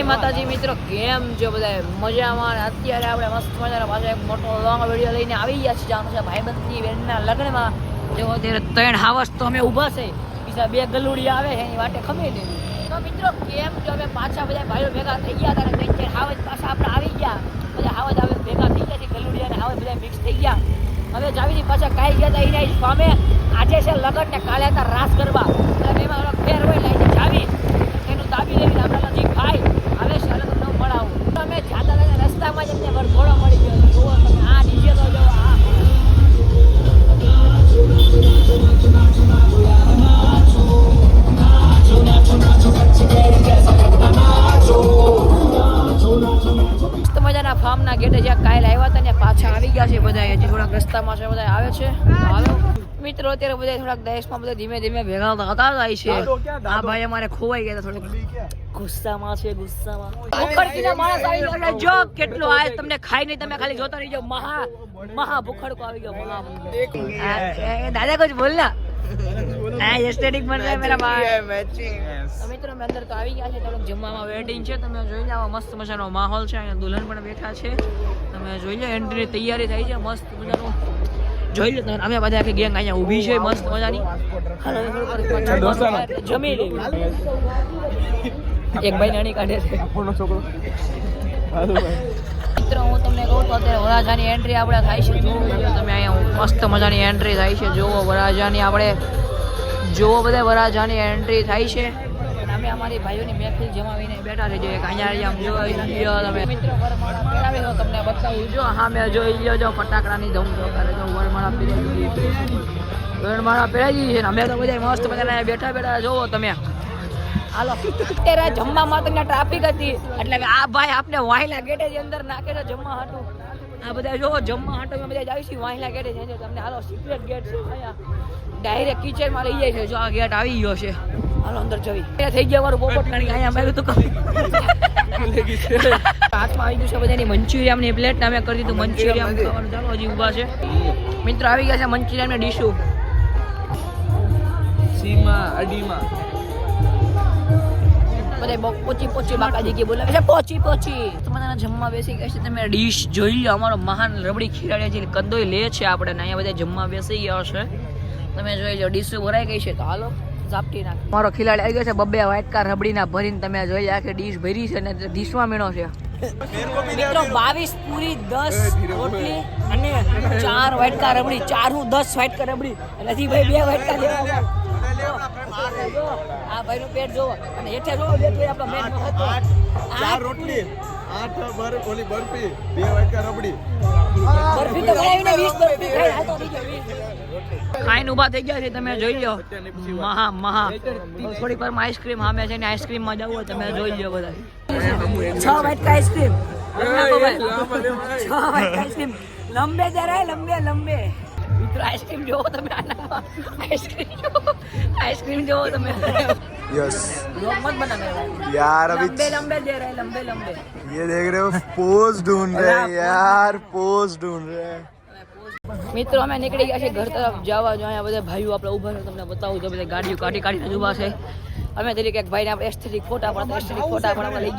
જય માતાજી મિત્રો, કેમ છો બધા? મજામાં. અત્યારે આપણે મસ્ત મજાના પાછા એક મોટો લોંગ વિડીયો લઈને આવી ગયા છીએ. જવાનું છે ભાઈબંધની બેનના લગ્નમાં. જો અત્યારે 3 હાવસ તો અમે ઊભા છે, બીજા 2 ગલુડી આવે છે એની વાટે ખમી લેવી. તો મિત્રો કેમ છો? અમે પાછા બધા ભાઈઓ ભેગા થઈ ગયા હતા અને 3 હાવસ પાછા આપણે આવી ગયા. બધા હાવસ આવે ભેગા થઈ ગયા છે, ગલુડી અને હાવસ બધા મિક્સ થઈ ગયા. હવે જાવીની પાછા કાંઈ ગયા હતા એના સ્વામે. આજે છે લગ્ન ને કાલે હતા રાસ ગરબા. એટલે એમાં ફેર હોય લાઈને જાવી એનું દાબી લેવી આપણા નજીક ભાઈ હવે ચાલો તમને મળાવું. તમે જાતા લઈને રસ્તામાં જ એમને વરઘોડો મળી ગયો. જુઓ તમે આ ડીજે તો જો આ મસ્ત મજાના ફાર્મના ગેટે જ્યાં કાલે આવ્યા હતા ને પાછા આવી ગયા છે બધા. હજી થોડાક રસ્તામાં છે, બધા આવે છે. હાલો મિત્રો, અત્યારે બધા થોડાક દેશમાં બધા ધીમે ધીમે ભેગા થતા જાય છે. આ ભાઈ અમારે ખોવાઈ ગયા થોડુંક ગુસ્સામાં છે, ગુસ્સામાં. ભૂખડકીના માણસ આવી ગયો. જો કેટલો આય તમને ખાઈ નહીં, તમે ખાલી જોતા રહીજો. મહા ભૂખડકો આવી ગયો. દાદા કુછ બોલના. એસ્થેટિક બન રહા મેરા ભાઈ. મિત્રો મેં અંદર તો આવી ગયા છે, થોડુંક જમવામાં વેટિંગ છે. તમે જોઈ લો મસ્ત મજાનો માહોલ છે. અહીંયા દુલ્હન પણ બેઠા છે. તમે જોઈ લો એન્ટ્રીની તૈયારી થઈ છે મસ્ત મજાનું. જોઈ લો તમે, અમે બધા આખી ગેંગ અહીંયા ઊભી છે મસ્ત મજાની. જમી લેવી. એક ભાઈ નાની કાઢે છે. મિત્રો હું તમને કહું તો અત્યારે વરાજાની એન્ટ્રી આપણે થાય છે. જુઓ તમે અહીંયા મસ્ત મજાની એન્ટ્રી થાય છે. જુઓ વરાજાની આપણે જુઓ બધા વરાજાની એન્ટ્રી થાય છે. અમે અમારી ભાઈઓની મહેફિલ જમાવીને બેઠા છે. જો એક અહીંયા આમ જોઈ લ્યો તમે. મિત્રો વરમાળા પહેરાવે તો તમને બતાવું. જો હા મેં જોઈ લ્યો, જો ફટાકડાની ધૂમ કરે. જો વરમાળા પહેરાવી વરમાળા પહેરાવી છે ને અમે તો બધા મસ્ત મજાના બેઠા બેઠા. જોવો તમે. હાલો અત્યારે જમવામાં તમને ટ્રાફિક હતી એટલે આ ભાઈ આપને વાહિલા ગેટે જ અંદર નાખે છે જમવા હાટું. આ બધા જો જમવા હાટું અમે બધા જાવીશું વાહિલા ગેટે જઈને. તમને હાલો સિક્રેટ ગેટ છે અહીંયા, ડાયરેક્ટ કિચનમાં લઈ જાય છે. જો આ ગેટ આવી ગયો છે. હાલો અંદર જવી. થઈ ગયા મારું પોપટ કાઢી અહીંયા મેં તો હાથમાં આવી ગયું છે બધાની મંચુરિયમની પ્લેટ. અમે કરી દીધું મંચુરિયમ ખાવાનું. ચાલો હજી ઊભા છે મિત્રો. આવી ગયા છે મંચુરિયમની ડીશો. સીમા અડીમાં પોચી બાકાજી કે બોલાવે છે. પોચી તમારા જમવા બેસી ગયા છે. તમે ડીશ જોઈ લો. અમારો મહાન રબડી ખીરાડિયા છે કદોય લે છે આપણે. અહીંયા બધા જમવા બેસી ગયા છે. તમે જોઈ લો ડીશો ભરાઈ ગઈ છે. તો હાલો ઝાપટી નાખ. મારો ખિલાડી આવી ગયો છે. 2 વાટકા રબડીના ભરીને. તમે જોઈ આખી ડીશ ભરી છે ને ડીશમાં મીણો છે. મિત્રો 22 પૂરી 10 રોટલી અને 4 વાટકા રબડી. 4 હું 10 વાટકા રબડી નથી ભાઈ. 2 વાટકા લેવા. આ ભાઈ નું પેટ જોવો અને હેઠે જોવો. આપણા મેન હતો 4 રોટલી 8 ઓલી બરફી 2 વાટકા રબડી. બરફી તો બનાવીને 20 બરફી ખાઈ હાલતો થઈ ગયો. 20 ખાઈને ઊભા થઈ ગયા છે. તમે જોઈ લો મહા થોડીક વાર આઈસ્ક્રીમ સામે છે ને આઈસ્ક્રીમ માં જવું હોય તમે જોઈ લો બધા. 6 વાટકા આઈસ્ક્રીમ. 6 વાટકા આઈસ્ક્રીમ લંબે જરા લંબે. મિત્રો આઈસ્ક્રીમ જોવો તમે. आइसक्रीम जो તમે यस लोग मत बनाना यार अभी लंबे दे रहे लंबे ये देख रहे हो पोज ढूंढ रहे हैं यार, पोज ढूंढ रहे हैं. મિત્રો અમે નીકળી ગયા છે ઘર તરફ જવા. જો અહીંયા બધા ભાઈઓ આપણે ઊભા છે. તમને બતાવું. જો બધા ગાડીઓ કાઢીને ઊભા છે. અમે તરીકે એક ભાઈને આપણે એસ્થેટિક ફોટા પણ આપણે લઈ